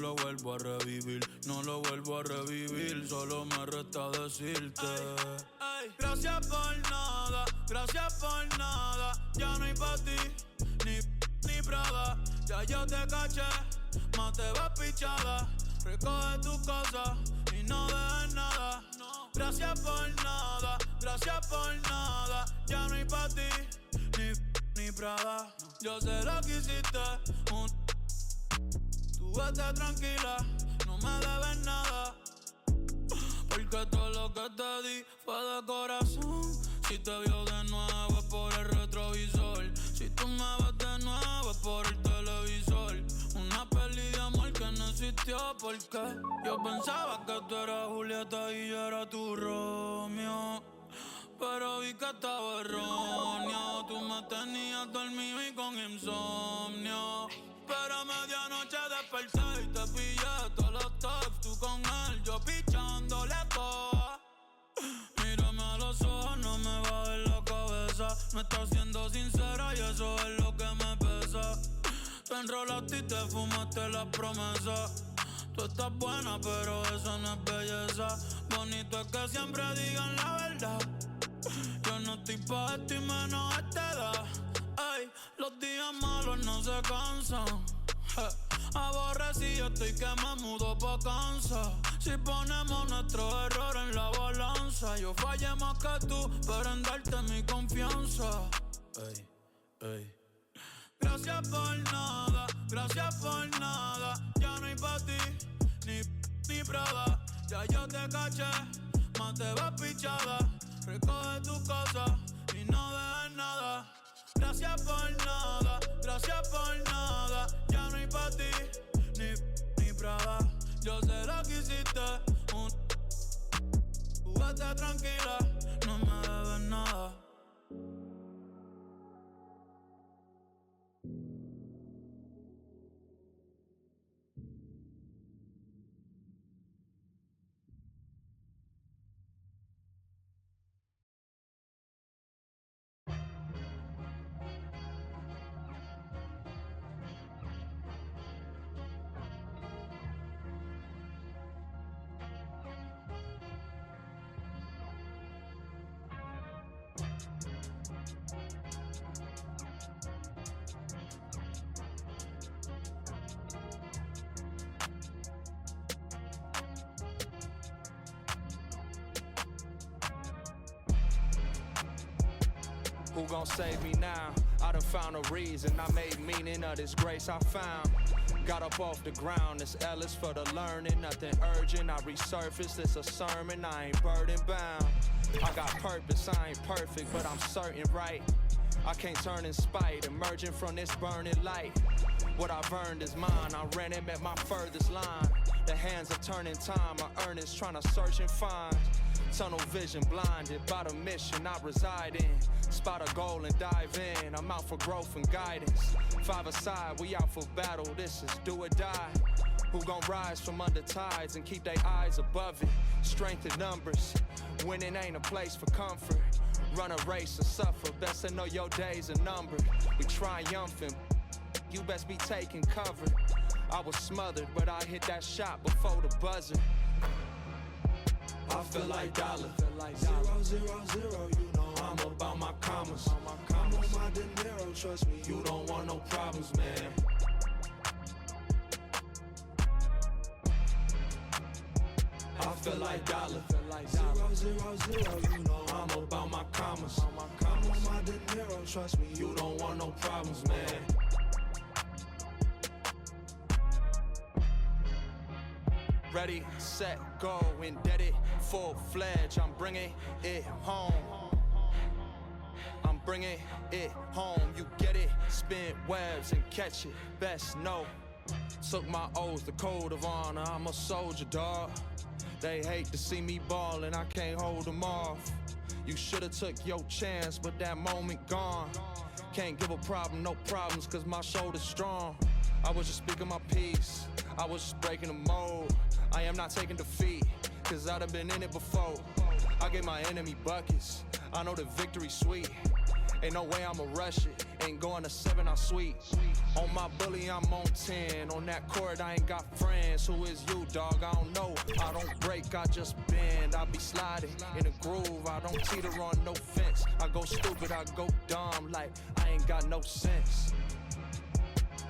lo vuelvo a revivir, no lo vuelvo a revivir, solo me resta decirte. Gracias por nada, ya no hay pa' ti, ni Prada. Ya yo te caché, más te vas pichada. Recoge tus cosas y no dejes nada. Gracias por nada, ya no hay pa' ti, ni Prada. Yo sé lo que hiciste, tú vete tranquila, no me debes nada. Porque todo lo que te di fue de corazón. Si te vio de nuevo es por el retrovisor. Si tú me ves de nuevo es por el televisor. Una peli de amor que no existió porque yo pensaba que tú eras Julieta y yo era tu Romeo. Pero vi que estaba erróneo. Tú me tenías dormido y con insomnio. Pero a medianoche desperté y te pillé todos los texts. Tú con él, yo pichándole toda. Mírame a los ojos, no me bajes la cabeza. Me estás siendo sincera y eso es lo que me pesa. Te enrolaste y te fumaste las promesas. Tú estás buena, pero eso no es belleza. Bonito es que siempre digan la verdad. Yo no estoy pa' esto y menos a esta edad. Ey, los días malos no se cansan. Aborrecido estoy que me mudo pa' Kansas. Si ponemos nuestro error en la balanza, yo fallé más que tú, pero en darte mi confianza. Ey, ey. Gracias por nada, ya no hay pa' ti, ni Prada. Ya yo te caché, más te vas pichada. Recoge tus cosas y no dejes nada. Gracias por nada, ya no hay pa' ti, ni Prada. Yo sé lo que hiciste, tú vete tranquila, no me debes nada. Who gon' save me now? I done found a reason, I made meaning of this grace I found. Got up off the ground, this Ellis for the learning, nothing urgent, I resurfaced, it's a sermon, I ain't burden bound. I got purpose, I ain't perfect, but I'm certain, right? I can't turn in spite, emerging from this burning light. What I've earned is mine, I ran him at my furthest line. The hands of turning time, I earnest, trying to search and find. Tunnel vision, blinded by the mission I reside in. Spot a goal and dive in, I'm out for growth and guidance. Five aside, we out for battle, this is do or die. Who gon' rise from under tides and keep their eyes above it? Strength in numbers, winning ain't a place for comfort. Run a race or suffer, best to know your days are numbered. We triumphant, you best be taking cover. I was smothered, but I hit that shot before the buzzer. I feel like dollar. 0, 0, 0, you know I'm about my commas. I'm on my De Niro, trust me, You don't want no problems, man. I feel like dollar. 0, 0, 0, you know I'm about my commas. I'm on my De Niro, trust me, You don't want no problems, man. Ready, set, go, indebted, full-fledged. I'm bringing it home. I'm bringing it home. You get it, spin webs and catch it. Best know. Took my oaths, the code of honor. I'm a soldier, dawg. They hate to see me ballin', I can't hold them off. You should've took your chance, but that moment gone. Can't give a problem, no problems, cause my shoulder's strong. I was just speaking my piece, I was just breaking the mold. I am not taking defeat, cause I done been in it before. I gave my enemy buckets, I know the victory's sweet. Ain't no way I'ma rush it. Ain't going to 7, I sweet. On my bully, I'm on 10. On that court, I ain't got friends. Who is you, dog? I don't know. I don't break, I just bend. I be sliding in a groove. I don't teeter on no fence. I go stupid, I go dumb. Like I ain't got no sense.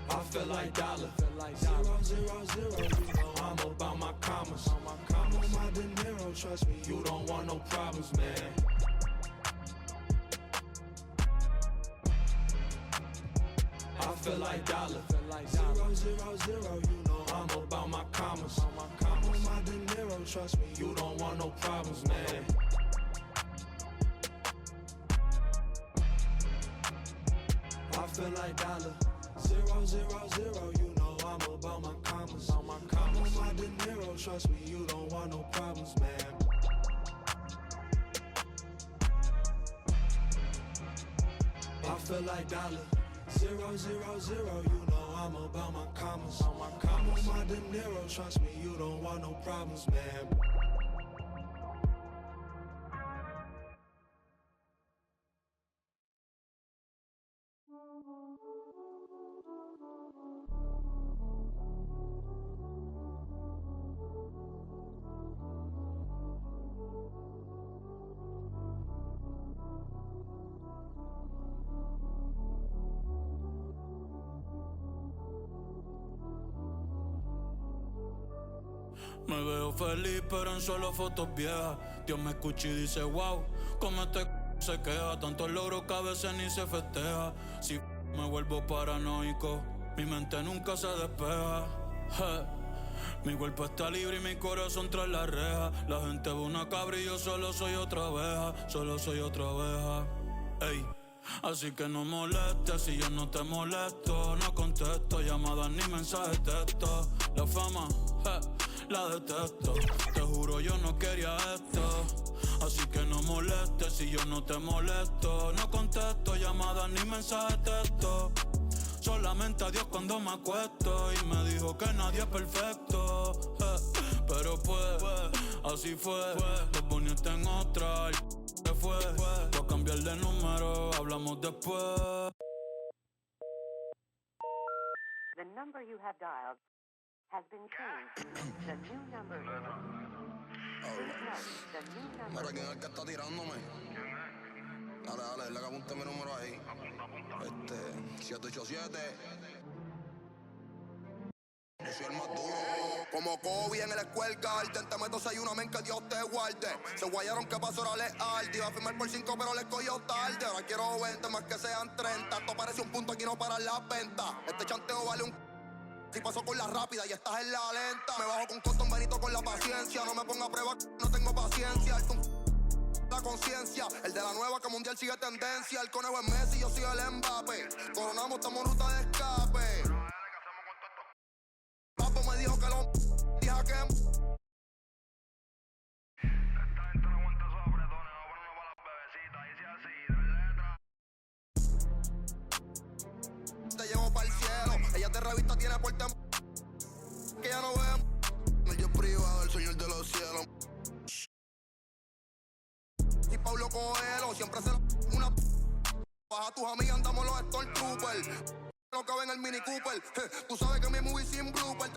I feel like dollar. 0, 0, 0, you know I'm about my commas. I'm on my De Niro, trust me. You don't want no problems, man. I feel like dollar. 0, 0, 0, you know I'm about my commas. I'm on my De Niro, trust me. You don't want no problems, man. I feel like dollar. 0, 0, 0, you know I'm about my commas. I'm on my De Niro, trust me. You don't want no problems, man. I feel like dollar. 0, 0, 0, you know I'm about my commas. I'm on my De Niro, trust me. You don't want no problems, man. Me veo feliz pero en solo fotos viejas. Dios me escucha y dice wow, como este se queja. Tantos logros que a veces ni se festeja. Si me vuelvo paranoico, mi mente nunca se despeja. Mi cuerpo está libre y mi corazón tras la reja. La gente ve una cabra y yo solo soy otra abeja. Solo soy otra abeja. Ey. Así que no molestes si yo no te molesto. No contesto llamadas ni mensajes de texto. La fama, la detesto. Te juro yo no quería esto. Así que no molestes si yo no te molesto. No contesto llamadas ni mensajes de texto. Solamente a Dios cuando me acuesto. Y me dijo que nadie es perfecto. Pero pues, así fue. Te poniste en otra. Se fue. Voy a cambiar de número. Hablamos después. The number you have dialed has been changed. The new number is... Please note, the new number... Mira, ¿quién es el que está tirándome? Dale, dale, le que apunte mi número ahí. 787. Yo soy el más duro. Como Kobe en el Square Garden. Te meto 6 una men que Dios te guarde. Se guayaron que pasó era leal. Iba a firmar por 5 pero le cogió tarde. Ahora quiero 20 más que sean 30. Esto parece un punto, aquí no paran las ventas. Este chanteo vale un... Si paso con la rápida y estás en la lenta. Me bajo con Cotton Benito con la paciencia. No me ponga a prueba, no tengo paciencia. La conciencia, el de la nueva que mundial sigue tendencia. El conejo es Messi, yo soy el Mbappé. Coronamos, estamos en ruta de escape. Papo me dijo que lo dije que esta gente no aguanta esos apretones, no ponen para las bebecitas. Dice así, de letra. te llevo para el cielo. Ella de revista tiene porte que ya no vemos. El Dios privado, el señor de los cielos. Y Pablo Coelho siempre se una baja tus amigas, andamos los Stormtroopers. No cabe en el Mini Cooper. Tú sabes que mi movie sin blooper.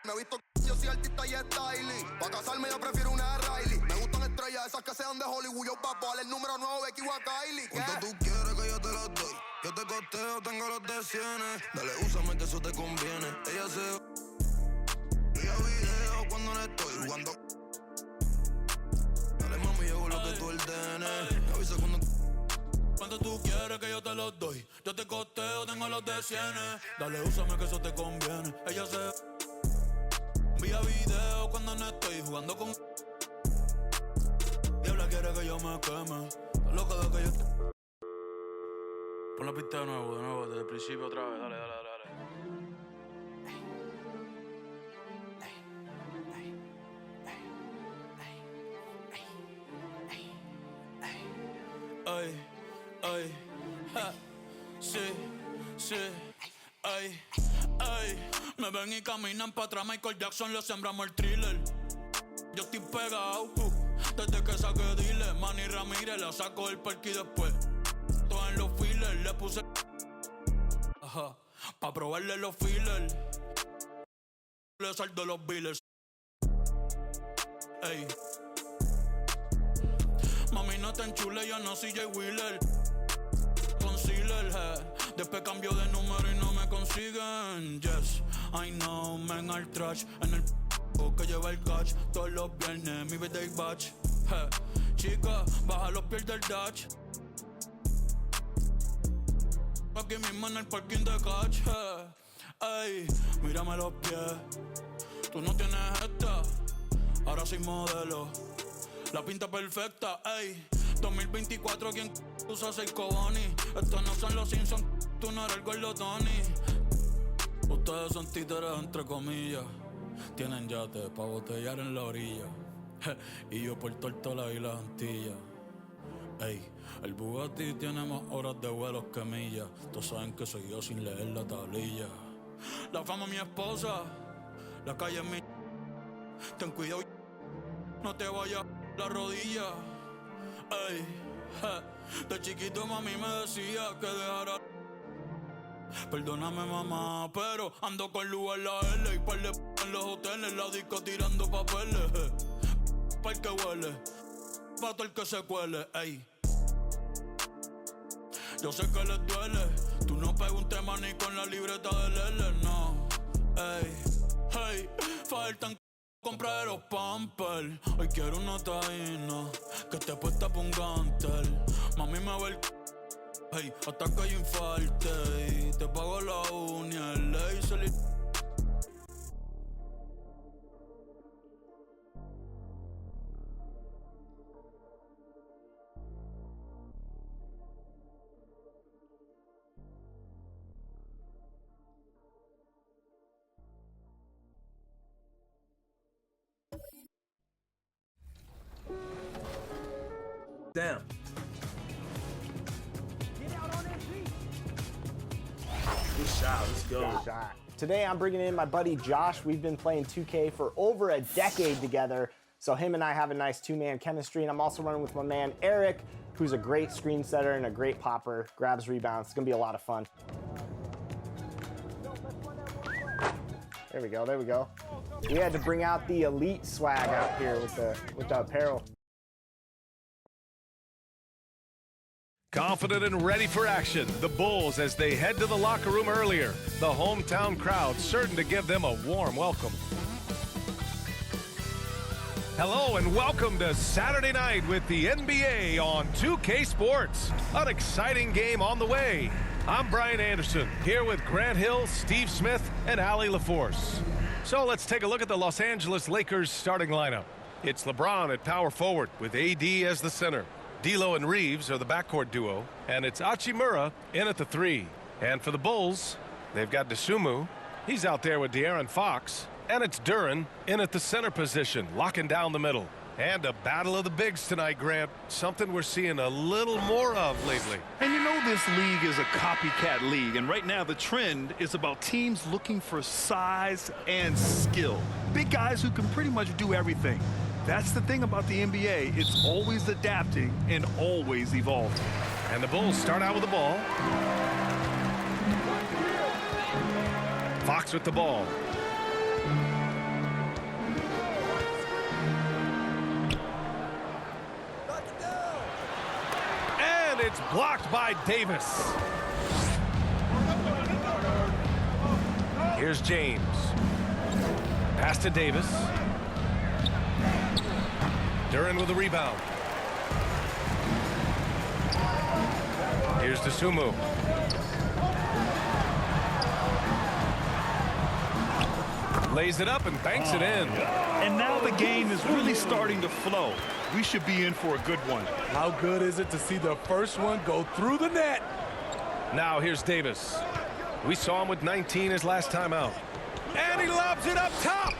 Me he visto yo soy artista y styling. Pa' casarme yo prefiero una Riley. Me gustan estrellas esas que sean de Hollywood. Yo papo, el número 9 Becky o a Kylie. ¿Cuánto tú quieres que yo te los doy? Yo te costeo, tengo los de cienes. Dale, úsame que eso te conviene. Ella se... Vía video cuando no estoy jugando. Dale mami, yo hago lo que tú ordenes. Me avisa cuando... Cuando tú quieres que yo te los doy. Yo te costeo, tengo los de cienes. Dale, úsame que eso te conviene. Ella se... Vía video cuando no estoy jugando con... Diabla quiere que yo me queme. Está loca de que yo... Pon la pista de nuevo, desde el principio otra vez. Dale. Ay, ja, sí, ay. Me ven y caminan para atrás, Michael Jackson, le sembramos el thriller. Yo estoy pegado, Desde que saqué dile, Manny Ramírez la saco del parque y después todo en los fillers le puse ajá, pa' probarle los fillers. Le saldo los billers. Ey. Mami no te enchule, yo no soy Jay Wheeler. Concealer, después cambio de número y no me consiguen. Yes, I know, men al trash. En el que lleva el catch. Todos los viernes, mi birthday batch. Chica, baja los pies del dash. Aquí mismo en el parking de catch. Ey, mírame los pies. Tú no tienes esta. Ahora soy modelo. La pinta perfecta, ey. 2024, ¿quién usa 6 Cobani? Estos no son los Simpsons, tú no eres el gordo Tony. Ustedes son títeres entre comillas. Tienen yate pa' botellar en la orilla. Y yo por Tortola y las Antillas. Ey, el Bugatti tiene más horas de vuelos que millas. Todos saben que soy yo sin leer la tablilla. La fama es mi esposa, la calle es mi. Ten cuidado, no te vayas la rodilla. Ey, de chiquito mami me decía que dejara. Perdóname mamá, pero ando con luz en la L y par de en los hoteles, la disco tirando papeles. Pa' el que huele, pa' todo el que se cuele, ey. Yo sé que les duele, tú no pegas un tema ni con la libreta del L, no. Ey, hey, faltan comprar los Pampers. Hoy quiero una taína que te puesta pa' un gantel. Mami me ve el hey, hasta que yo infarte y te pago la uña, el laser y... Down. Good shot, let's go. Good shot. Today I'm bringing in my buddy Josh. We've been playing 2K for over a decade together, so him and I have a nice two-man chemistry, and I'm also running with my man Eric, who's a great screen setter and a great popper, grabs rebounds. It's gonna be a lot of fun. There we go, there we go. We had to bring out the elite swag out here with the apparel. Confident and ready for action, the Bulls as they head to the locker room earlier. The hometown crowd certain to give them a warm welcome. Hello and welcome to Saturday night with the NBA on 2K Sports. An exciting game on the way. I'm Brian Anderson, here with Grant Hill, Steve Smith, and Allie LaForce. So let's take a look at the Los Angeles Lakers starting lineup. It's LeBron at power forward with AD as the center. D'Lo and Reeves are the backcourt duo, and it's Hachimura in at the 3. And for the Bulls, they've got Dosunmu. He's out there with De'Aaron Fox. And it's Duren in at the center position, locking down the middle. And a battle of the bigs tonight, Grant. Something we're seeing a little more of lately. And you know this league is a copycat league, and right now the trend is about teams looking for size and skill. Big guys who can pretty much do everything. That's the thing about the NBA. It's always adapting and always evolving. And the Bulls start out with the ball. Fox with the ball. And it's blocked by Davis. Here's James. Pass to Davis. Duren with a rebound. Here's Dosunmu. Lays it up and banks it in. And now the game is really starting to flow. We should be in for a good one. How good is it to see the first one go through the net? Now here's Davis. We saw him with 19 his last time out. And he lobs it up top.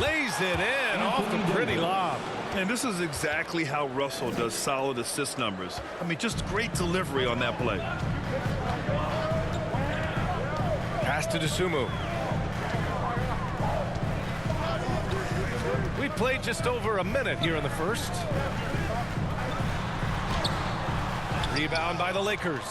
Lays it in off the pretty lob. And this is exactly how Russell does solid assist numbers. I mean, just great delivery on that play. Pass to Dosunmu. We We've played just over a minute here in the first. Rebound by the Lakers.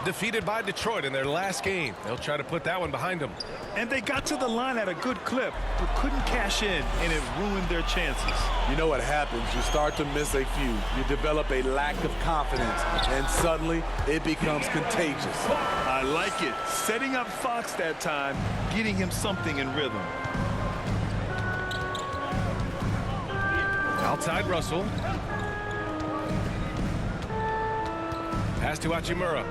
Defeated by Detroit in their last game. They'll try to put that one behind them. And they got to the line at a good clip, but couldn't cash in, and it ruined their chances. You know what happens? You start to miss a few. You develop a lack of confidence, and suddenly it becomes contagious. I like it. Setting up Fox that time, getting him something in rhythm. Outside Russell. Pass to Hachimura.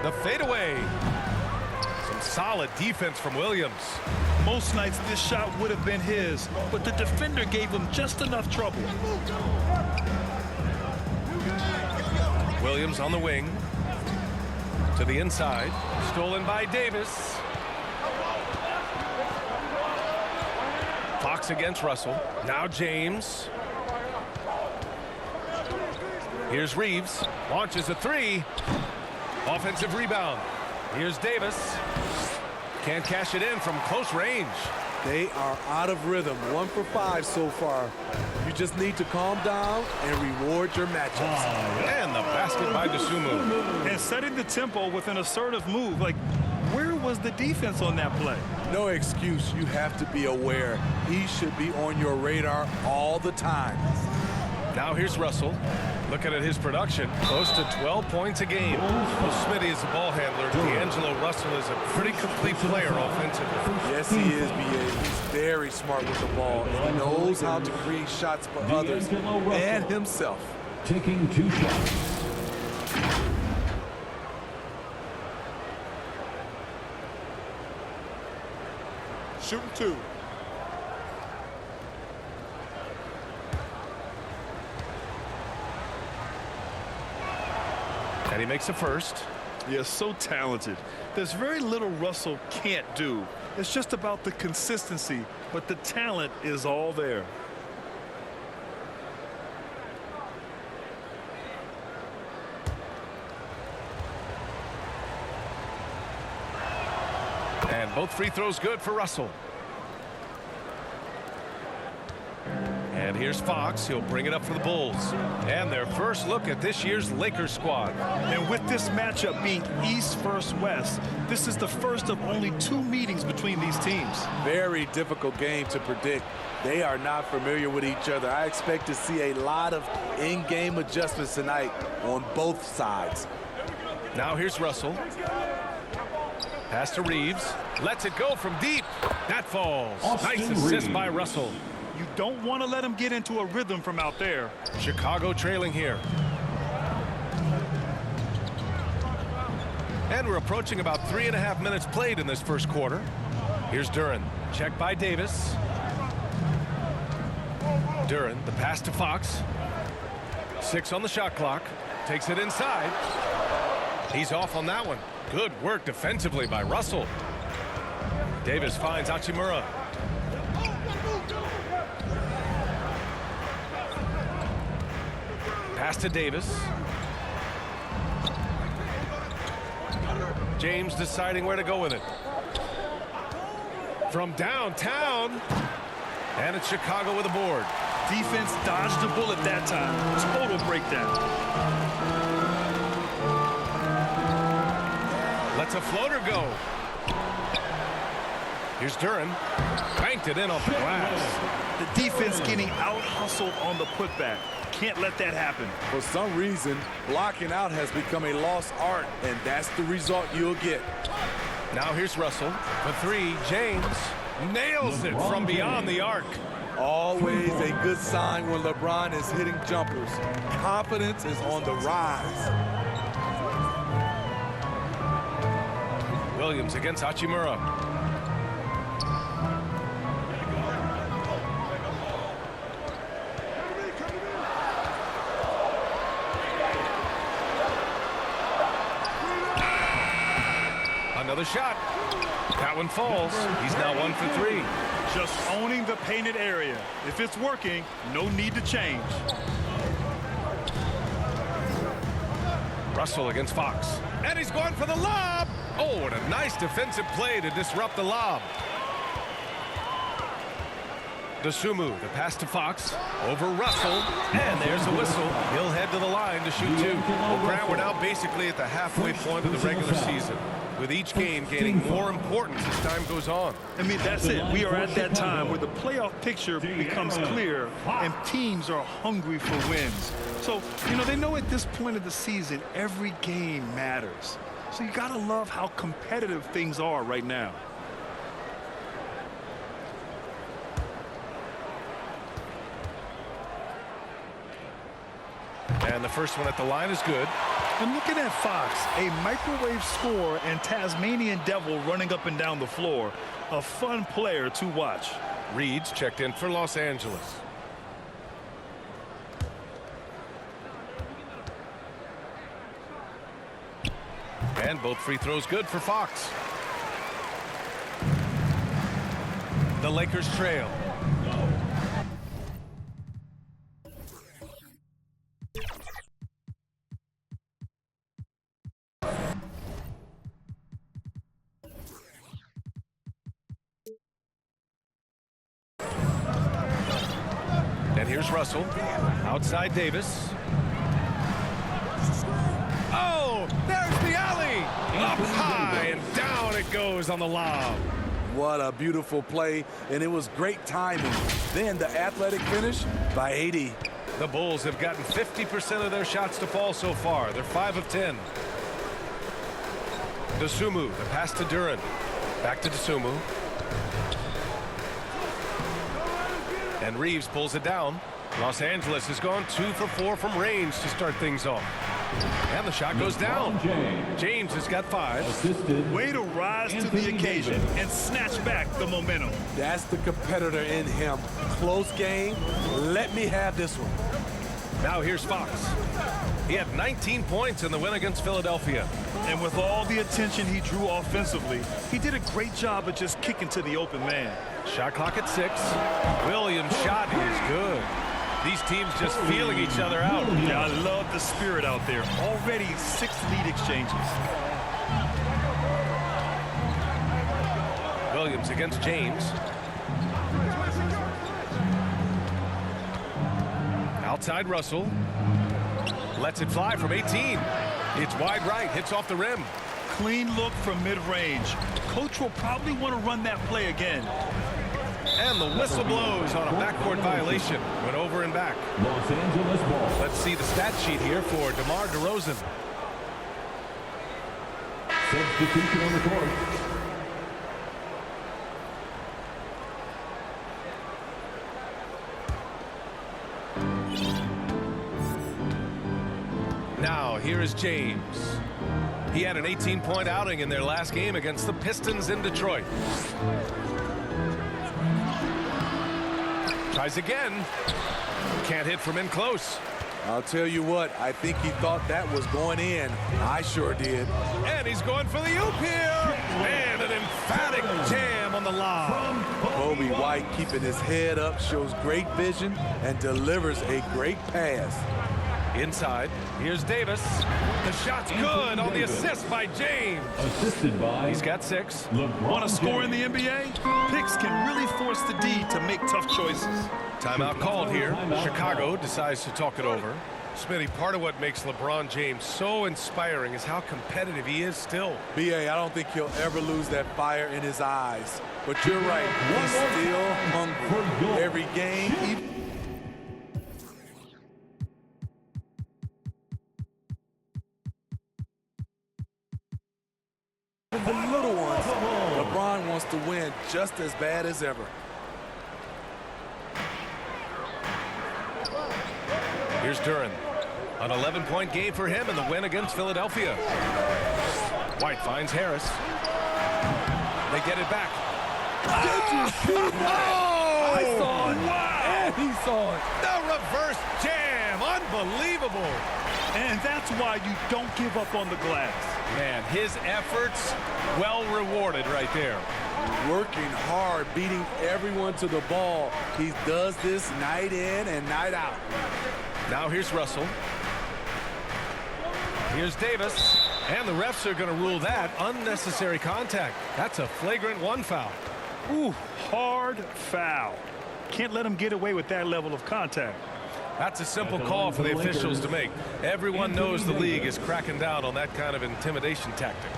The fadeaway. Some solid defense from Williams. Most nights this shot would have been his, but the defender gave him just enough trouble. Williams on the wing. To the inside. Stolen by Davis. Fox against Russell. Now James. Here's Reeves. Launches a three. Offensive rebound. Here's Davis. Can't cash it in from close range. They are out of rhythm. 1 for 5 so far. You just need to calm down and reward your matchups. And the basket by Dosunmu. And setting the tempo with an assertive move. Like, where was the defense on that play? No excuse. You have to be aware. He should be on your radar all the time. Now here's Russell. Looking at his production, close to 12 points a game. Well, Smitty is the ball handler. D'Angelo Russell is a pretty complete player offensively. Yes, he is, B.A. He's very smart with the ball. He knows how to create shots for others and himself. Taking 2 shots. Shooting 2. And he makes a first. Yeah, so talented. There's very little Russell can't do. It's just about the consistency, but the talent is all there. And both free throws good for Russell. And here's Fox. He'll bring it up for the Bulls. And their first look at this year's Lakers squad. And with this matchup being East versus West, this is the first of only 2 meetings between these teams. Very difficult game to predict. They are not familiar with each other. I expect to see a lot of in-game adjustments tonight on both sides. Now here's Russell. Pass to Reeves. Lets it go from deep. That falls. Nice assist by Russell. You don't want to let him get into a rhythm from out there. Chicago trailing here. And we're approaching about 3.5 minutes played in this first quarter. Here's Duren. Checked by Davis. Duren, the pass to Fox. 6 on the shot clock. Takes it inside. He's off on that one. Good work defensively by Russell. Davis finds Hachimura. Pass to Davis. James deciding where to go with it. From downtown. And it's Chicago with a board. Defense dodged a bullet that time. Total breakdown. Lets a floater go. Here's Duren. Banked it in off the glass. The defense getting out-hustled on the putback. Can't let that happen. For some reason, blocking out has become a lost art, and that's the result you'll get. Now here's Russell. The 3, James nails it from beyond the arc. Always a good sign when LeBron is hitting jumpers. Confidence is on the rise. Williams against Hachimura. Another shot. That one falls. He's now 1 for 3. Just owning the painted area. If it's working, no need to change. Russell against Fox. And he's going for the lob. Oh, what a nice defensive play to disrupt the lob. DeSumo, the pass to Fox, over Russell, and there's a whistle. He'll head to the line to shoot two. Well, Grant, we're now basically at the halfway point of the regular season, with each game gaining more importance as time goes on. I mean, that's it. We are at that time where the playoff picture becomes clear and teams are hungry for wins. So, you know, they know at this point of the season, every game matters. So you got to love how competitive things are right now. And the first one at the line is good. And looking at Fox, a microwave score and Tasmanian Devil running up and down the floor. A fun player to watch. Reed's checked in for Los Angeles. And both free throws good for Fox. The Lakers trail. And here's Russell. Outside Davis. Oh, there's the alley. Up high and down it goes on the lob. What a beautiful play, and it was great timing. Then the athletic finish by 80. The Bulls have gotten 50% of their shots to fall so far. They're 5 of 10. DeSumo, the pass to Duren. Back to DeSumo. And Reeves pulls it down. Los Angeles has gone 2 for 4 from range to start things off. And the shot goes down. James has got 5. Way to rise to the occasion and snatch back the momentum. That's the competitor in him. Close game. Let me have this one. Now here's Fox. He had 19 points in the win against Philadelphia. And with all the attention he drew offensively, he did a great job of just kicking to the open man. Shot clock at 6. Williams' shot is good. These teams just feeling each other out. Yeah, I love the spirit out there. Already 6 lead exchanges. Williams against James. Outside Russell. Lets it fly from 18. It's wide right, hits off the rim. Clean look from mid-range. Coach will probably want to run that play again. And the whistle blows on a backcourt violation. Went over and back. Los Angeles ball. Let's see the stat sheet here for DeMar DeRozan. Substitution on the court. Now, here is James. He had an 18-point outing in their last game against the Pistons in Detroit. Tries again. Can't hit from in close. I'll tell you what, I think he thought that was going in. I sure did. And he's going for the oop here. And an emphatic jam on the lob. Kobe White keeping his head up, shows great vision, and delivers a great pass. Inside, here's Davis. The shot's good on the assist by James. Assisted by. He's got 6. Want to score in the NBA? Picks can really force the D to make tough choices. Timeout called here. Chicago decides to talk it over. Smitty, part of what makes LeBron James so inspiring is how competitive he is still. B.A., I don't think he'll ever lose that fire in his eyes. But you're right, he's still hungry. Every game, the little ones, LeBron wants to win just as bad as ever. Here's Duren. An 11-point game for him in the win against Philadelphia. White finds Harris. They get it back. I saw it. Wow. And he saw it. The reverse jam. Unbelievable. And that's why you don't give up on the glass. Man, his efforts well rewarded right there. Working hard, beating everyone to the ball. He does this night in and night out. Now here's Russell. Here's Davis. And the refs are going to rule that unnecessary contact. That's a flagrant 1 foul. Ooh, hard foul. Can't let him get away with that level of contact. That's a simple call for the officials to make. Everyone knows the league is cracking down on that kind of intimidation tactic.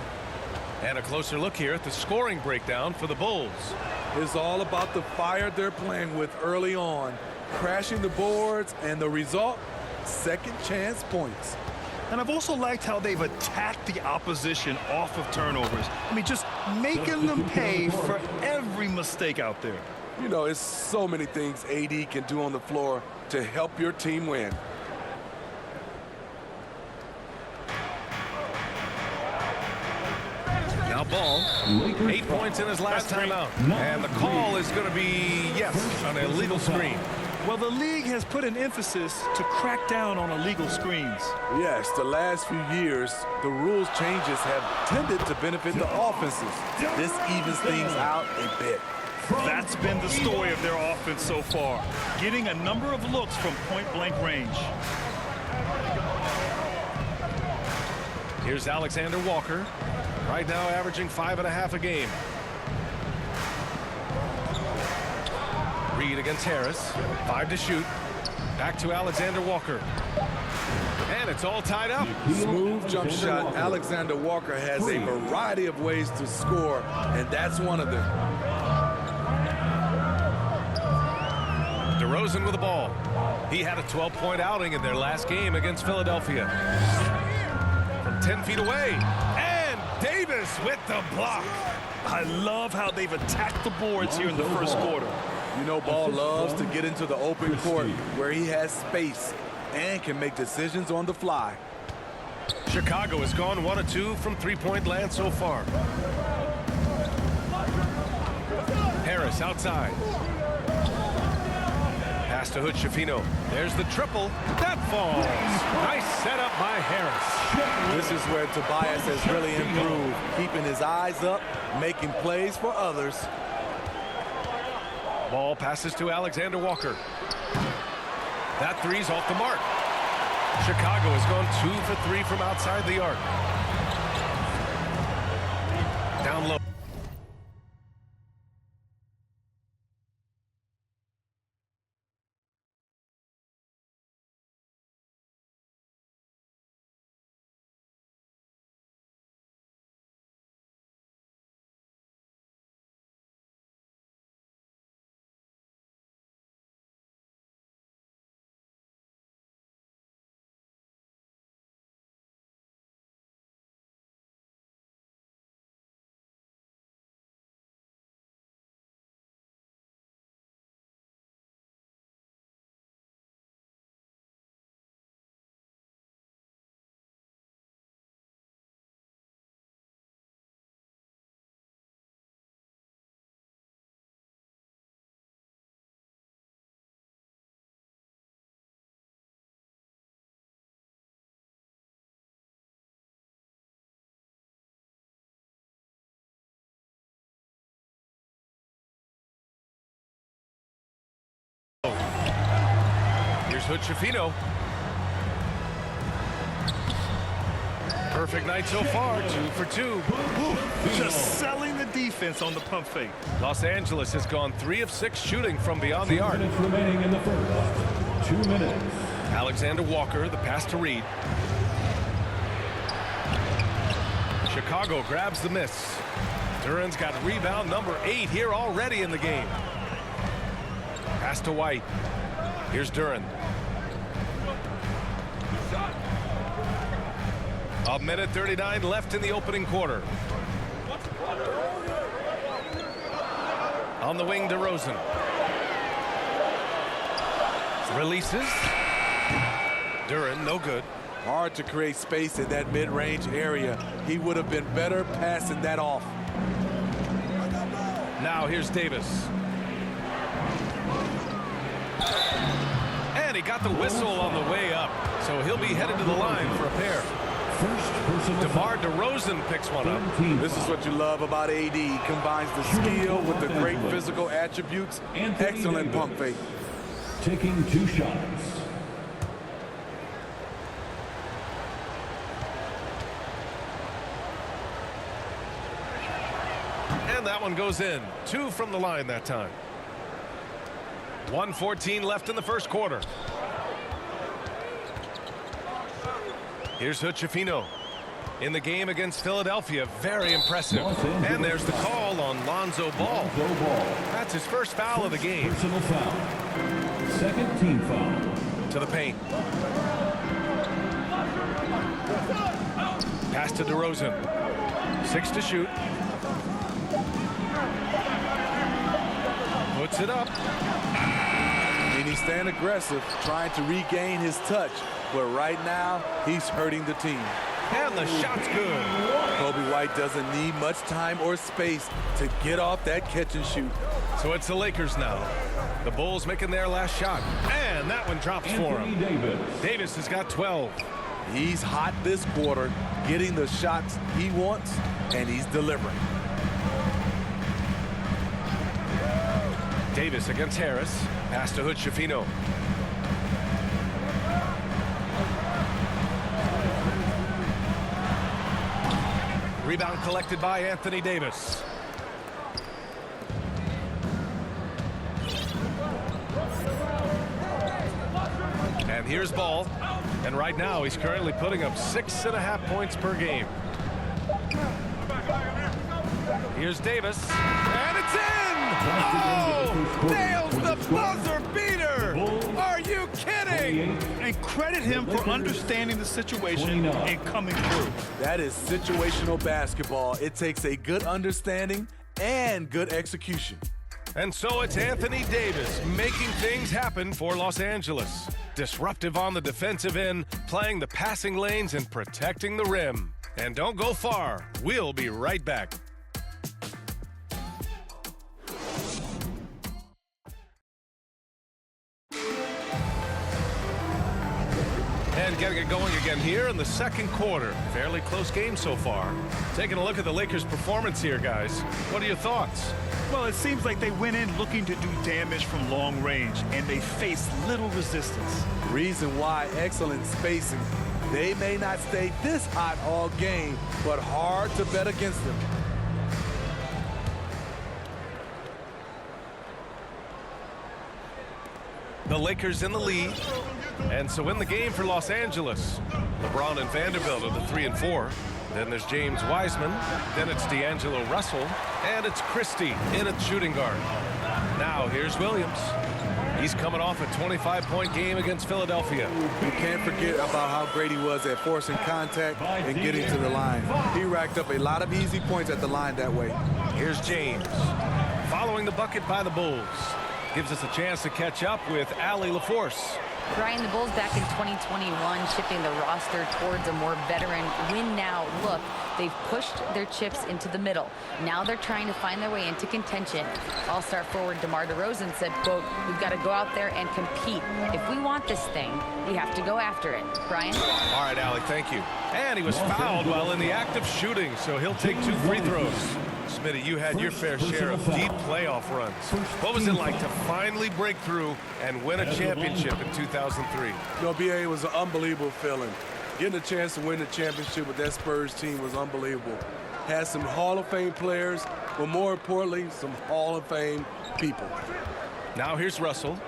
And a closer look here at the scoring breakdown for the Bulls. It's all about the fire they're playing with early on, crashing the boards, and the result, second chance points. And I've also liked how they've attacked the opposition off of turnovers. I mean, just making them pay for every mistake out there. You know, it's so many things AD can do on the floor to help your team win. Now Ball, 8 points in his last timeout. And the call is going to be, yes, an illegal screen. Well, the league has put an emphasis to crack down on illegal screens. Yes, the last few years, the rules changes have tended to benefit the offenses. This evens things out a bit. That's been the story of their offense so far, getting a number of looks from point-blank range. Here's Alexander Walker, right now averaging 5.5 a game. Reed against Harris, 5 to shoot. Back to Alexander Walker. And it's all tied up. Smooth jump shot. Alexander Walker has a variety of ways to score, and that's one of them. DeRozan with the ball. He had a 12-point outing in their last game against Philadelphia. From 10 feet away. And Davis with the block. I love how they've attacked the boards here in the first quarter. You know, Ball loves to get into the open court where he has space and can make decisions on the fly. Chicago has gone 1 of 2 from three-point land so far. Harris outside. Pass to Hood-Schifino. There's the triple. That falls. Nice setup by Harris. This is where Tobias has really improved, keeping his eyes up, making plays for others. Ball passes to Alexander Walker. That three's off the mark. Chicago has gone 2 for 3 from outside the arc. Down low. Here's Hood-Schifino. Perfect night so far, 2 for 2. Just selling the defense on the pump fake. Los Angeles has gone 3 of 6 shooting from beyond the arc. 2 minutes remaining in the first. 2 minutes. Alexander Walker, the pass to Reed. Chicago grabs the miss. Duran's got rebound number 8 here already in the game. Pass to White. Here's Duran. A minute 39 left in the opening quarter. On the wing, DeRozan. Releases. Duran, no good. Hard to create space in that mid-range area. He would have been better passing that off. Now here's Davis. And he got the whistle on the way up, so he'll be headed to the line for a pair. DeMar DeRozan picks one up. This is what you love about AD. He combines the skill with the great physical attributes. Excellent pump fake. Taking 2 shots. And that one goes in. 2 from the line that time. 1:14 left in the first quarter. Here's Hood-Schifino. In the game against Philadelphia, very impressive. And there's the call on Lonzo Ball. That's his first foul of the game. Personal foul. Second team foul. To the paint. Pass to DeRozan. 6 to shoot. Puts it up. And he's staying aggressive, trying to regain his touch. But right now, he's hurting the team. And the shot's good. Kobe White doesn't need much time or space to get off that catch and shoot. So it's the Lakers now. The Bulls making their last shot. And that one drops for him. Davis has got 12. He's hot this quarter, getting the shots he wants, and he's delivering. Davis against Harris. Pass to Hood-Schifino. Rebound collected by Anthony Davis. And here's Ball. And right now he's currently putting up 6.5 points per game. Here's Davis. And it's in! Oh! Nails the buzzer beater! Are you kidding? And credit him for understanding the situation and coming through. That is situational basketball. It takes a good understanding and good execution. And so it's Anthony Davis making things happen for Los Angeles. Disruptive on the defensive end, playing the passing lanes and protecting the rim. And don't go far. We'll be right back. And getting it going again here in the second quarter. Fairly close game so far. Taking a look at the Lakers' performance here, guys. What are your thoughts? Well, it seems like they went in looking to do damage from long range, and they faced little resistance. Reason why, excellent spacing. They may not stay this hot all game, but hard to bet against them. The Lakers in the lead. And so in the game for Los Angeles, LeBron and Vanderbilt are the 3 and 4. Then there's James Wiseman. Then it's D'Angelo Russell. And it's Christie in at shooting guard. Now here's Williams. He's coming off a 25-point game against Philadelphia. You can't forget about how great he was at forcing contact and getting to the line. He racked up a lot of easy points at the line that way. Here's James. Following the bucket by the Bulls. Gives us a chance to catch up with Allie LaForce. Brian, the Bulls back in 2021 shifting the roster towards a more veteran win-now look. They've pushed their chips into the middle. Now they're trying to find their way into contention. All-star forward DeMar DeRozan said, quote, "We've got to go out there and compete. If we want this thing, we have to go after it." Brian? All right, Allie, thank you. And he was fouled while in the act of shooting, so he'll take 2 free throws. Smitty, you had your fair share of deep playoff runs. What was it like to finally break through and win a championship in 2003? You know, BA, it was an unbelievable feeling. Getting a chance to win the championship with that Spurs team was unbelievable. Had some Hall of Fame players, but more importantly, some Hall of Fame people. Now here's Russell.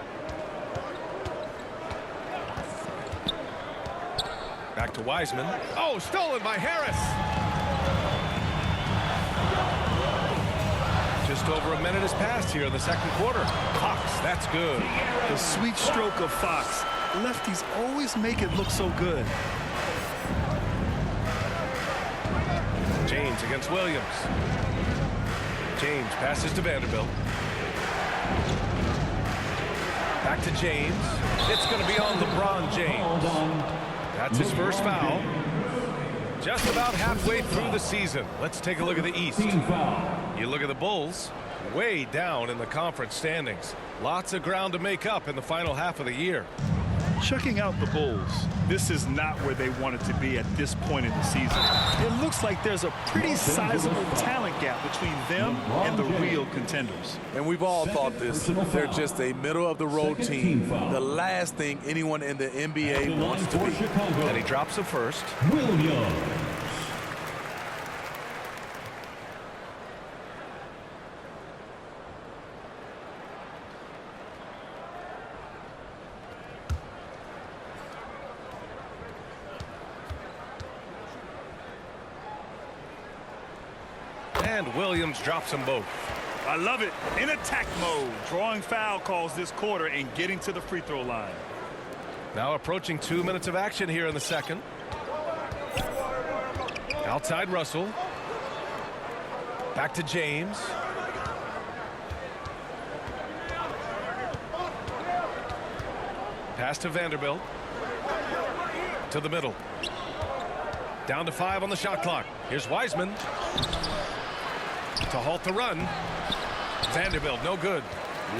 Back to Wiseman. Oh, stolen by Harris. Just over a minute has passed here in the second quarter. Fox, that's good. The sweet stroke of Fox. Lefties always make it look so good. James against Williams. James passes to Vanderbilt. Back to James. It's going to be on LeBron James. That's his first foul. Just about halfway through the season. Let's take a look at the East. You look at the Bulls, way down in the conference standings. Lots of ground to make up in the final half of the year. Checking out the Bulls, this is not where they wanted to be at this point in the season. It looks like there's a pretty sizable talent gap between them and the real contenders. And we've all thought this. They're just a middle-of-the-road team. The last thing anyone in the NBA wants to be. And he drops the first. Williams. And Williams drops them both. I love it. In attack mode, drawing foul calls this quarter and getting to the free throw line. Now approaching 2 minutes of action here in the second. Outside Russell. Back to James. Pass to Vanderbilt. To the middle. Down to 5 on the shot clock. Here's Wiseman. To halt the run. Vanderbilt, no good.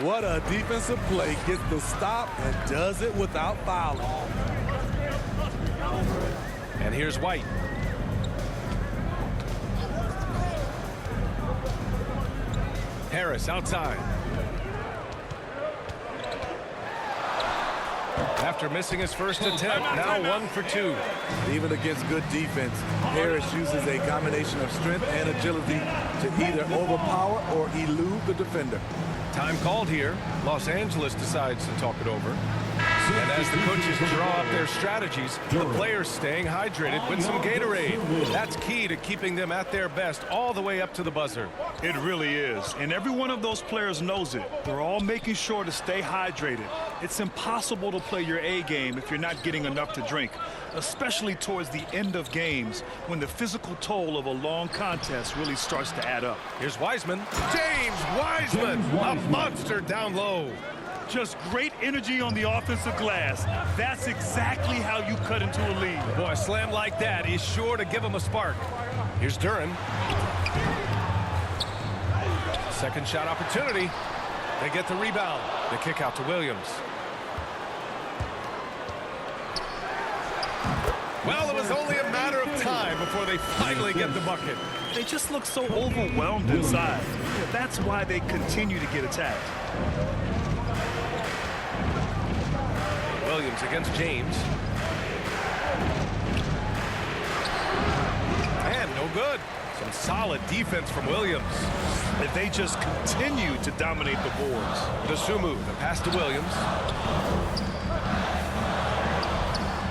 What a defensive play. Gets the stop and does it without fouling. And here's White. Harris outside. After missing his first attempt, now 1 for 2. Even against good defense, Harris uses a combination of strength and agility to either overpower or elude the defender. Time called here. Los Angeles decides to talk it over. And as the coaches draw up their strategies, the players staying hydrated with some Gatorade. That's key to keeping them at their best all the way up to the buzzer. It really is. And every one of those players knows it. They're all making sure to stay hydrated. It's impossible to play your A game if you're not getting enough to drink, especially towards the end of games when the physical toll of a long contest really starts to add up. Here's Wiseman. James Wiseman, a monster down low. Just great energy on the offensive glass. That's exactly how you cut into a lead. Boy, a slam like that is sure to give him a spark. Here's Duren. Second shot opportunity. They get the rebound. The kick out to Williams. Well, it was only a matter of time before they finally get the bucket. They just look so overwhelmed inside. That's why they continue to get attacked. Williams against James. And no good. Some solid defense from Williams. If they just continue to dominate the boards. Dosunmu, the pass to Williams.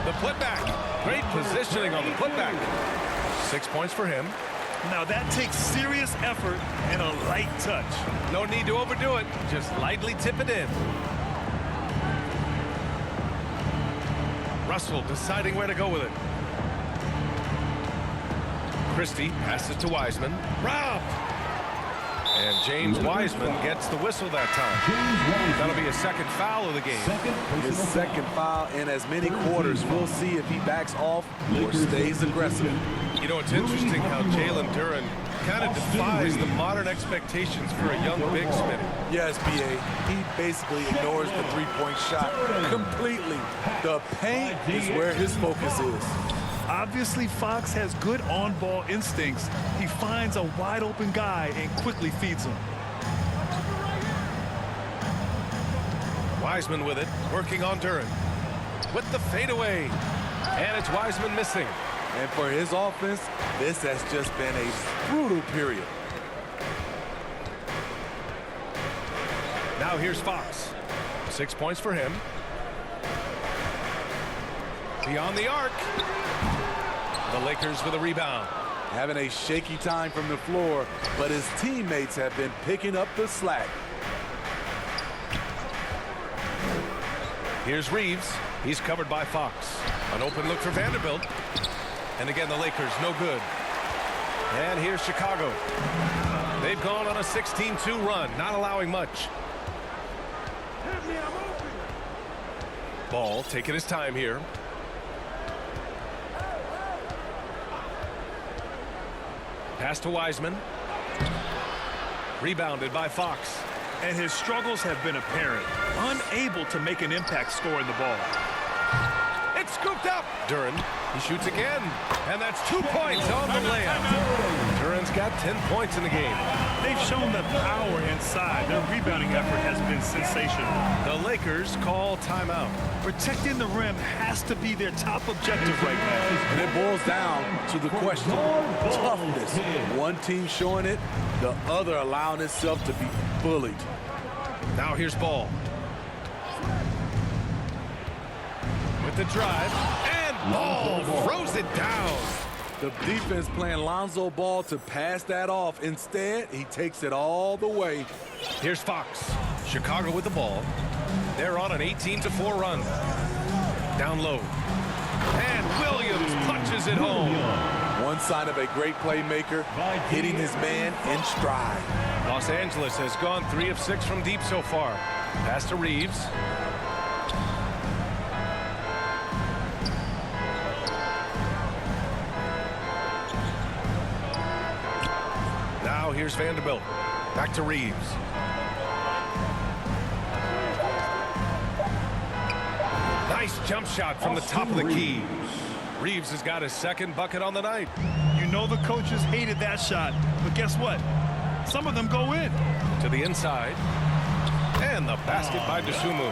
The putback. Great positioning on the putback. 6 points for him. Now that takes serious effort and a light touch. No need to overdo it. Just lightly tip it in. Russell deciding where to go with it. Christie passes to Wiseman. Robbed! And James Wiseman gets the whistle that time. That'll be a second foul of the game. His second foul in as many quarters. We'll see if he backs off or stays aggressive. You know, it's interesting how Jalen Duren kind of defies the modern expectations for a young big Smitty. Yes, B.A. He basically ignores the three-point shot completely. The paint is where his focus is. Obviously, Fox has good on-ball instincts. He finds a wide-open guy and quickly feeds him. Wiseman with it, working on Duren. With the fadeaway. And it's Wiseman missing. And for his offense, this has just been a brutal period. Now here's Fox. 6 points for him. Beyond the arc. The Lakers with a rebound. Having a shaky time from the floor, but his teammates have been picking up the slack. Here's Reeves. He's covered by Fox. An open look for Vanderbilt. And again, the Lakers, no good. And here's Chicago. They've gone on a 16-2 run, not allowing much. Ball taking his time here. Pass to Wiseman. Rebounded by Fox. And his struggles have been apparent. Unable to make an impact scoring the ball. It's scooped up. Duren, he shoots again. And that's 2 points on the layup. Duren's got 10 points in the game. They've shown the power inside. Their rebounding effort has been sensational. The Lakers call timeout. Protecting the rim has to be their top objective right now. And it boils down to the question, toughness. One team showing it, the other allowing itself to be bullied. Now here's Ball. With the drive, and Ball throws it down. The defense playing Lonzo Ball to pass that off. Instead, he takes it all the way. Here's Fox. Chicago with the ball. They're on an 18-4 run. Down low. And Williams punches it home. One sign of a great playmaker, hitting his man in stride. Los Angeles has gone 3 of 6 from deep so far. Pass to Reeves. Now here's Vanderbilt. Back to Reeves. Nice jump shot from the top of the key. Reeves has got his second bucket on the night. You know the coaches hated that shot, but guess what? Some of them go in. To the inside. And the basket by Dosunmu.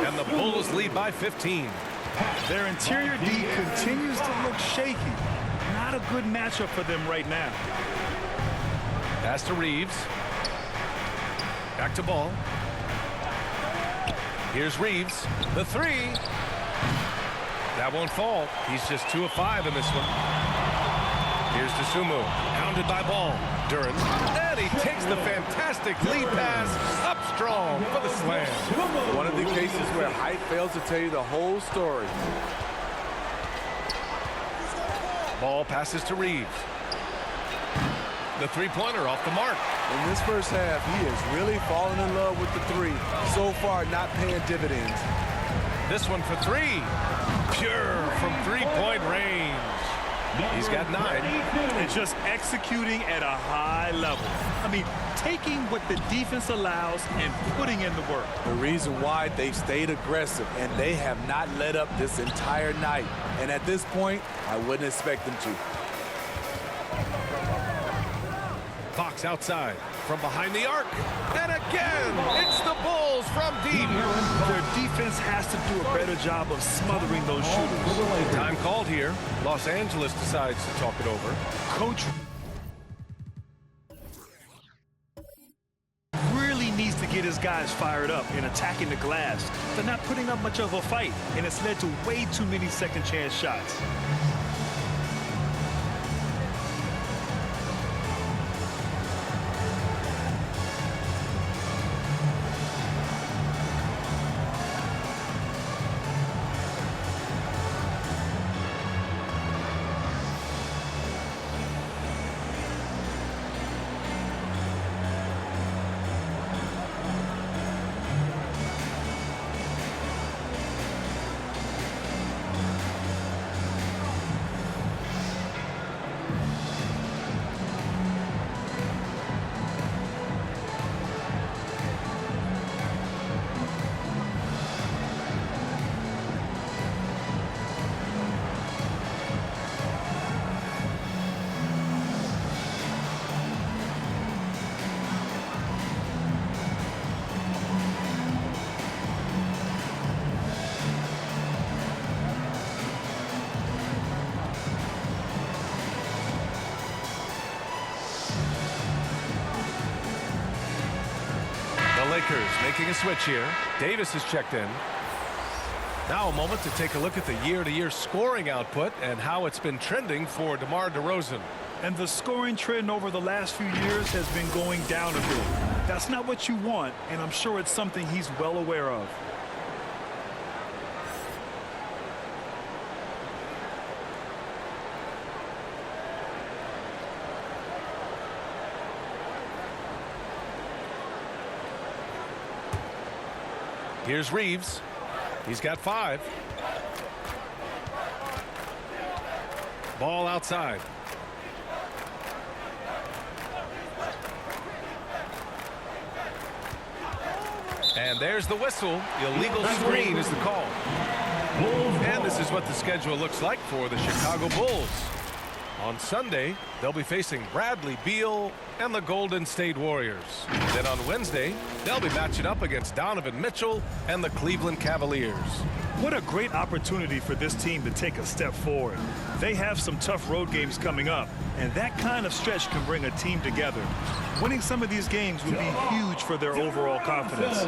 And the Bulls lead by 15. Their interior D continues to look shaky. Not a good matchup for them right now. Pass to Reeves. Back to Ball. Here's Reeves. The three. That won't fall. He's just 2 of 5 in this one. Here's Dosunmu. Pounded by Ball. Duren. And he takes the fantastic lead pass up strong for the slam. One of the cases where height fails to tell you the whole story. Ball passes to Reeves. The three-pointer off the mark. In this first half, he is really falling in love with the three. So far, not paying dividends. This one for 3. Pure from three-point range. He's got 9. And just executing at a high level. I mean, taking what the defense allows and putting in the work. The reason why they stayed aggressive, and they have not let up this entire night. And at this point, I wouldn't expect them to. Fox outside from behind the arc. And again, it's the Bulls from deep. Their defense has to do a better job of smothering those shooters. Time called here. Los Angeles decides to talk it over. Coach really needs to get his guys fired up and attacking the glass. They're not putting up much of a fight, and it's led to way too many second chance shots. Lakers making a switch here. Davis is checked in. Now a moment to take a look at the year-to-year scoring output and how it's been trending for DeMar DeRozan. And the scoring trend over the last few years has been going down a bit. That's not what you want, and I'm sure it's something he's well aware of. Here's Reeves. He's got 5. Ball outside. And there's the whistle. Illegal screen is the call. And this is what the schedule looks like for the Chicago Bulls. On Sunday, they'll be facing Bradley Beal and the Golden State Warriors. Then on Wednesday, they'll be matching up against Donovan Mitchell and the Cleveland Cavaliers. What a great opportunity for this team to take a step forward. They have some tough road games coming up, and that kind of stretch can bring a team together. Winning some of these games would be huge for their overall confidence.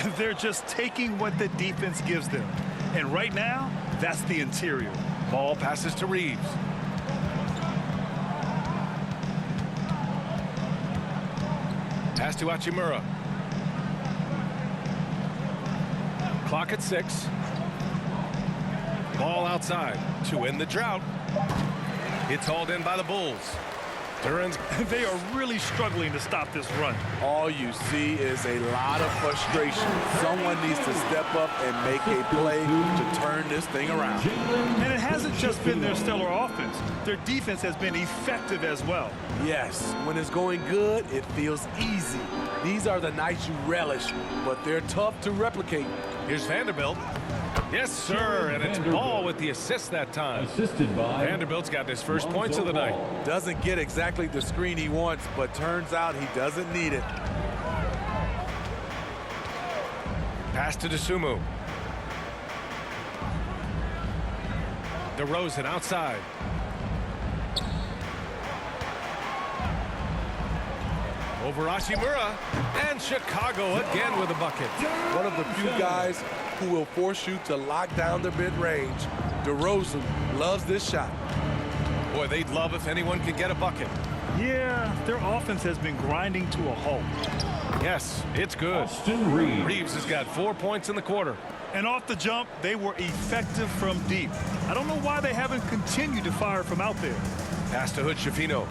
And they're just taking what the defense gives them. And right now, that's the interior. Ball passes to Reeves. Pass to Hachimura. Clock at 6. Ball outside to end the drought. It's hauled in by the Bulls. Duran's. They are really struggling to stop this run. All you see is a lot of frustration. Someone needs to step up and make a play to turn this thing around. And it hasn't just been their stellar offense. Their defense has been effective as well. Yes, when it's going good, it feels easy. These are the nights you relish, but they're tough to replicate. Here's Vanderbilt. Yes, sir, and it's Ball with the assist that time. Assisted by Vanderbilt's got his first points of the night. Doesn't get exactly the screen he wants, but turns out he doesn't need it. Pass to Dosunmu. DeRozan outside. Over Hachimura, and Chicago again with a bucket. One of the few guys who will force you to lock down the mid-range. DeRozan loves this shot. Boy, they'd love if anyone could get a bucket. Yeah, their offense has been grinding to a halt. Yes, it's good. Austin Reeves. Reeves has got 4 points in the quarter. And off the jump, they were effective from deep. I don't know why they haven't continued to fire from out there. Pass to Hood-Schifino.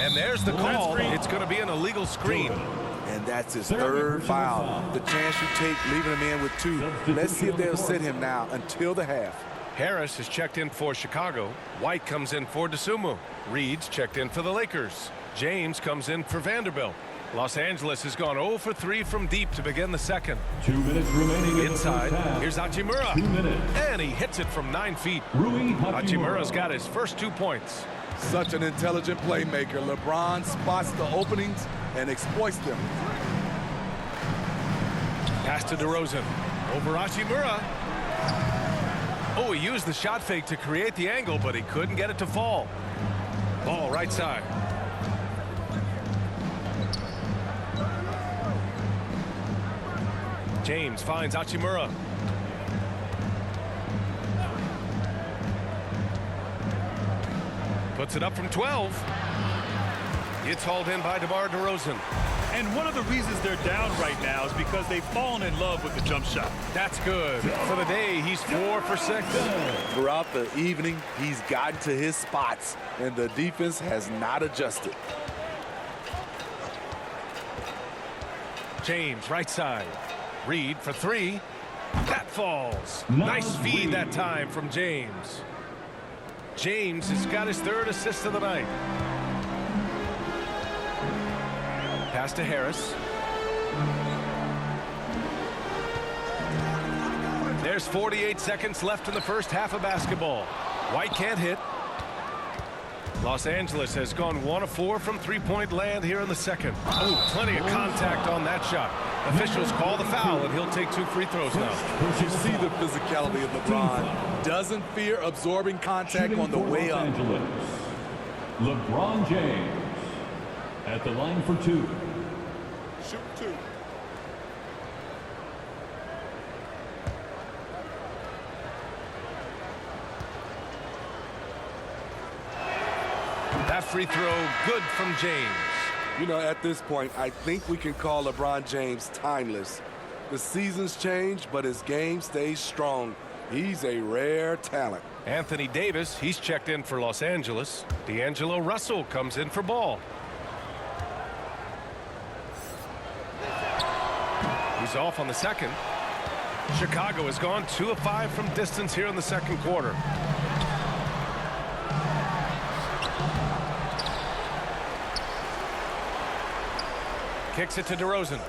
And there's the call. It's going to be an illegal screen. And that's his third foul. The chance you take leaving him in with 2. Let's see if they'll sit him now until the half. Harris has checked in for Chicago. White comes in for Dosunmu. Reed's checked in for the Lakers. James comes in for Vanderbilt. Los Angeles has gone 0 for 3 from deep to begin the second. 2 minutes remaining inside. Here's Hachimura. 2 minutes. And he hits it from 9 feet. Rui Hachimura's got his first 2 points. Such an intelligent playmaker. LeBron spots the openings and exploits them. Pass to DeRozan. Over Hachimura. Oh, he used the shot fake to create the angle, but he couldn't get it to fall. Ball right side. James finds Hachimura. Puts it up from 12. It's hauled in by DeMar DeRozan. And one of the reasons they're down right now is because they've fallen in love with the jump shot. That's good. For the day, he's 4 for 6. Throughout the evening, he's gotten to his spots, and the defense has not adjusted. James, right side. Reed for 3. That falls. Nice feed that time from James. James has got his 3rd assist of the night. Pass to Harris. There's 48 seconds left in the first half of basketball. White can't hit. Los Angeles has gone 1 of 4 from three-point land here in the second. Oh, plenty of contact on that shot. Officials call the foul, and he'll take 2 free throws now. You see the physicality of LeBron. Doesn't fear absorbing contact on the way up. LeBron James at the line for 2. Shoot 2. That free throw good from James. You know, at this point, I think we can call LeBron James timeless. The seasons change, but his game stays strong. He's a rare talent. Anthony Davis, he's checked in for Los Angeles. D'Angelo Russell comes in for Ball. He's off on the second. Chicago has gone 2 of 5 from distance here in the second quarter. Kicks it to DeRozan.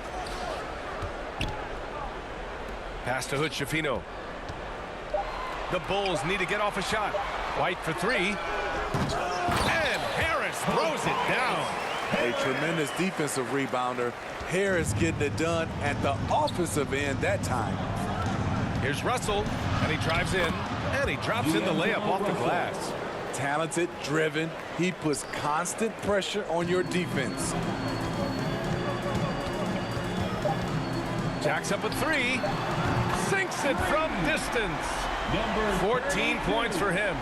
Pass to Hood-Schifino. The Bulls need to get off a shot. White for 3. And Harris throws it down. A tremendous defensive rebounder. Harris getting it done at the offensive end that time. Here's Russell, and he drives in, and he drops in the layup off the glass. Talented, driven. He puts constant pressure on your defense. Jacks up a 3. Sinks it from distance. 14 points for him.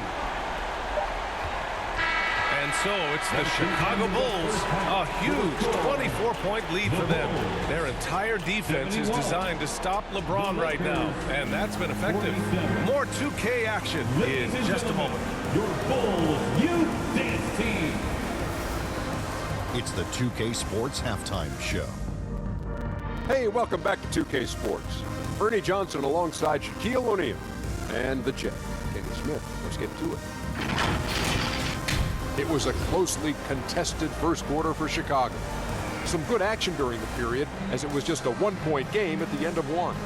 And so it's the Chicago Bulls, a huge 24-point lead for them. Their entire defense is designed to stop LeBron right now, and that's been effective. More 2K action in just a moment. Your Bulls Youth Dance Team. It's the 2K Sports Halftime Show. Hey, welcome back to 2K Sports. Ernie Johnson alongside Shaquille O'Neal and the Jet, Kenny Smith. Let's get to it. It was a closely contested first quarter for Chicago. Some good action during the period, as it was just a one-point game at the end of one.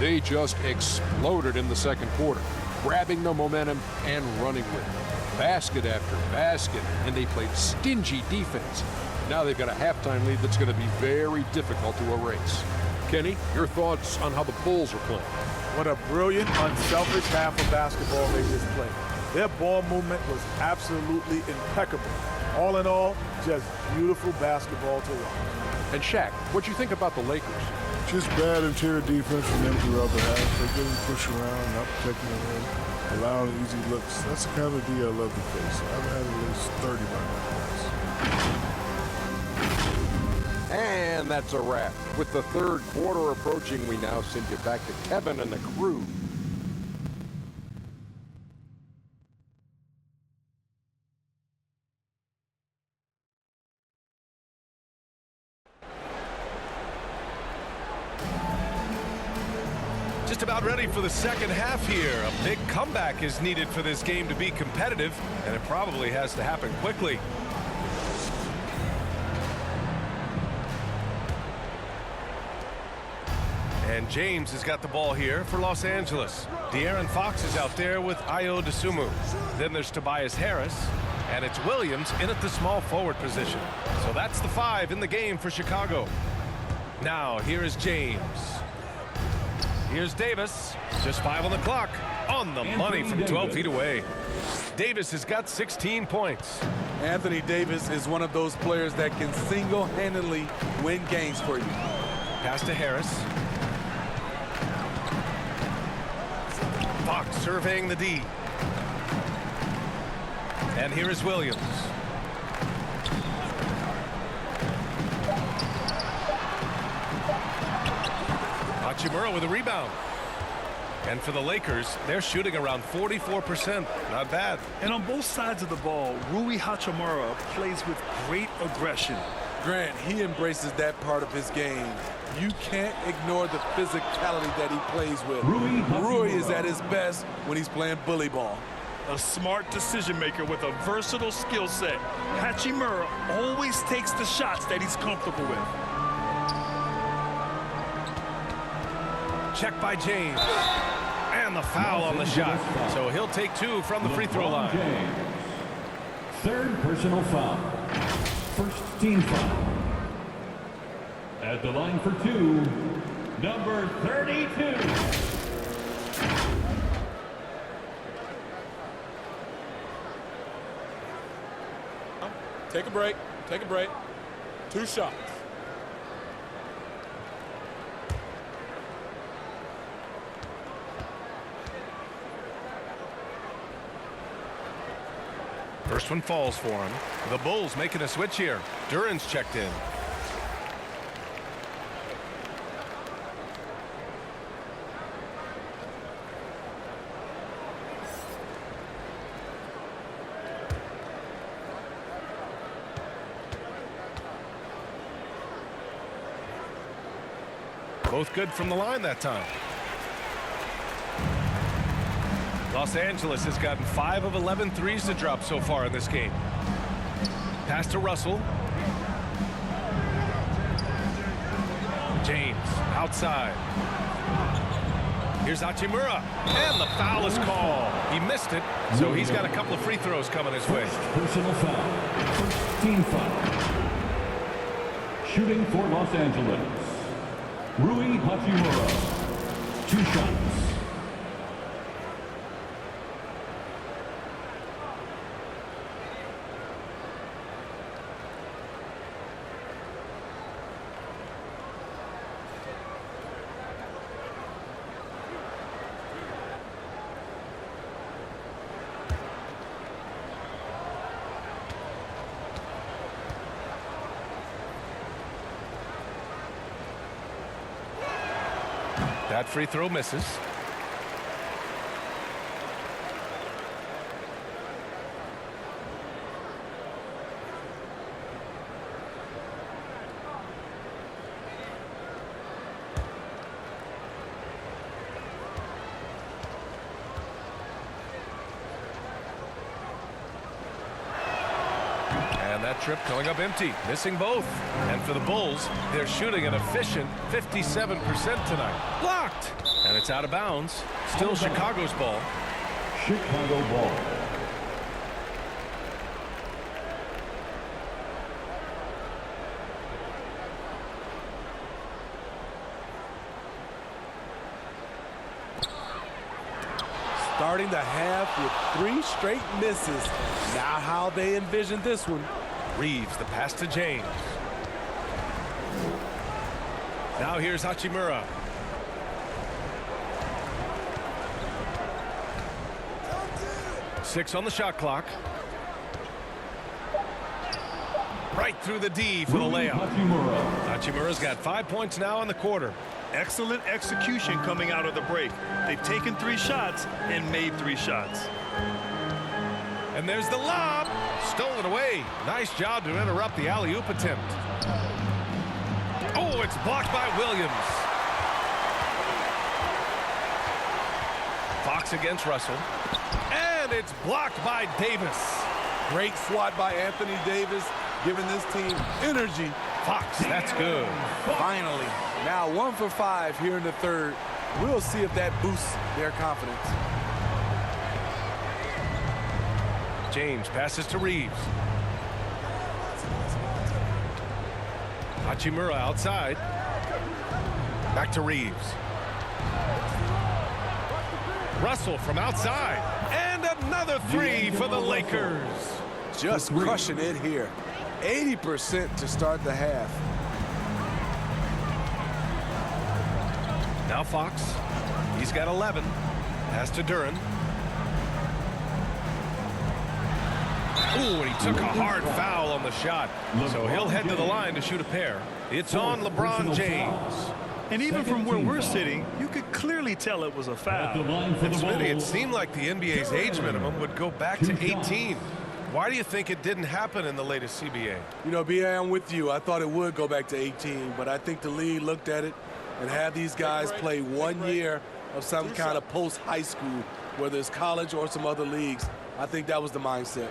They just exploded in the second quarter, grabbing the momentum and running with it. Basket after basket, and they played stingy defense. Now they've got a halftime lead that's going to be very difficult to erase. Kenny, your thoughts on how the Bulls are playing? What a brilliant, unselfish half of basketball they just played. Their ball movement was absolutely impeccable. All in all, just beautiful basketball to watch. And Shaq, what'd you think about the Lakers? Just bad interior defense from them throughout the half. They're getting pushed around, not protecting the rim, allowing easy looks. That's the kind of D I love to face. I've had at least 30 by now. And that's a wrap. With the third quarter approaching, we now send you back to Kevin and the crew. Just about ready for the second half here. A big comeback is needed for this game to be competitive, and it probably has to happen quickly. And James has got the ball here for Los Angeles. De'Aaron Fox is out there with Ayo Dosunmu. Then there's Tobias Harris, and it's Williams in at the small forward position. So that's the 5 in the game for Chicago. Now here is James. Here's Davis, just 5 on the clock, on the money from 12 feet away. Davis has got 16 points. Anthony Davis is one of those players that can single-handedly win games for you. Pass to Harris. Fox surveying the D. And here is Williams. Hachimura with a rebound. And for the Lakers, they're shooting around 44%. Not bad. And on both sides of the ball, Rui Hachimura plays with great aggression. Grant, he embraces that part of his game. You can't ignore the physicality that he plays with. Rui is at his best when he's playing bully ball. A smart decision maker with a versatile skill set. Hachimura always takes the shots that he's comfortable with. Check by James. And the foul on the shot. So he'll take 2 from the free throw line. James. Third personal foul. First team foul. At the line for 2, number 32. Take a break. Take a break. 2 shots. First one falls for him. The Bulls making a switch here. Duran's checked in. Both good from the line that time. Los Angeles has gotten 5 of 11 threes to drop so far in this game. Pass to Russell. James outside. Here's Hachimura. And the foul is called. He missed it, so he's got a couple of free throws coming his way. Personal foul. First team foul. Shooting for Los Angeles. Rui Hachimura. 2 shots. That free throw misses. That trip going up empty, missing both. And for the Bulls, they're shooting an efficient 57% tonight. Blocked! And it's out of bounds. Still Chicago's ball. Chicago ball. Starting the half with 3 straight misses. Now how they envision this one. Reeves, the pass to James. Now here's Hachimura. Six on the shot clock. Right through the D for the layup. Hachimura's got 5 points now in the quarter. Excellent execution coming out of the break. They've taken 3 shots and made 3 shots. And there's the lob. Stolen away. Nice job to interrupt the alley-oop attempt. Oh, it's blocked by Williams. Fox against Russell. And it's blocked by Davis. Great swat by Anthony Davis, giving this team energy. Fox, that's good. Finally. Now 1 for 5 here in the third. We'll see if that boosts their confidence. James passes to Reeves. Hachimura outside. Back to Reeves. Russell from outside. And another 3 for the Lakers. Just crushing it here. 80% to start the half. Now Fox. He's got 11. Pass to Duren. Ooh, and he took a hard foul on the shot. So he'll head to the line to shoot a pair. It's on LeBron James. And even from where we're sitting, you could clearly tell it was a foul. Smitty, it seemed like the NBA's age minimum would go back to 18. Why do you think it didn't happen in the latest CBA? You know, B.A., I'm with you. I thought it would go back to 18, but I think the league looked at it and had these guys play 1 year of some kind of post-high school, whether it's college or some other leagues. I think that was the mindset.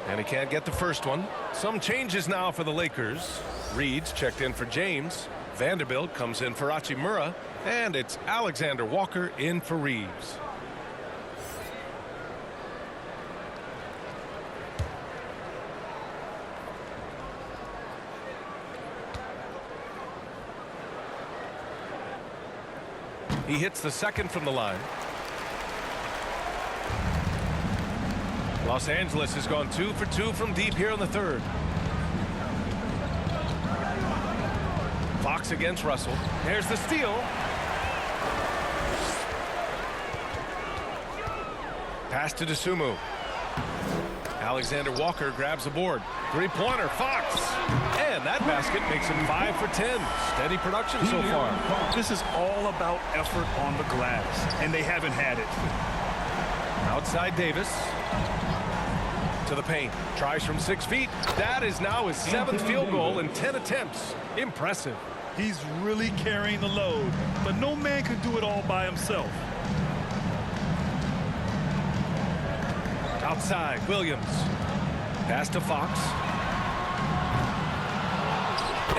And he can't get the first one. Some changes now for the Lakers. Reed's checked in for James. Vanderbilt comes in for Hachimura. And it's Alexander Walker in for Reeves. He hits the second from the line. Los Angeles has gone 2 for 2 from deep here in the third. Fox against Russell. There's the steal. Pass to Dosunmu. Alexander Walker grabs the board. 3-pointer, Fox. And that basket makes him 5 for 10. Steady production so far. This is all about effort on the glass, and they haven't had it. Outside Davis. To the paint. Tries from 6 feet. That is now his 7th field goal in 10 attempts. Impressive. He's really carrying the load, but no man can do it all by himself. Outside, Williams. Pass to Fox.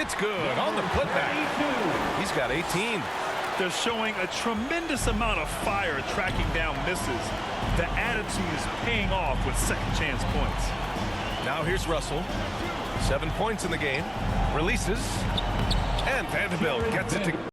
It's good on the putback. He's got 18. They're showing a tremendous amount of fire tracking down misses. The attitude is paying off with second chance points. Now here's Russell. 7 points in the game. Releases. And Vanderbilt gets it to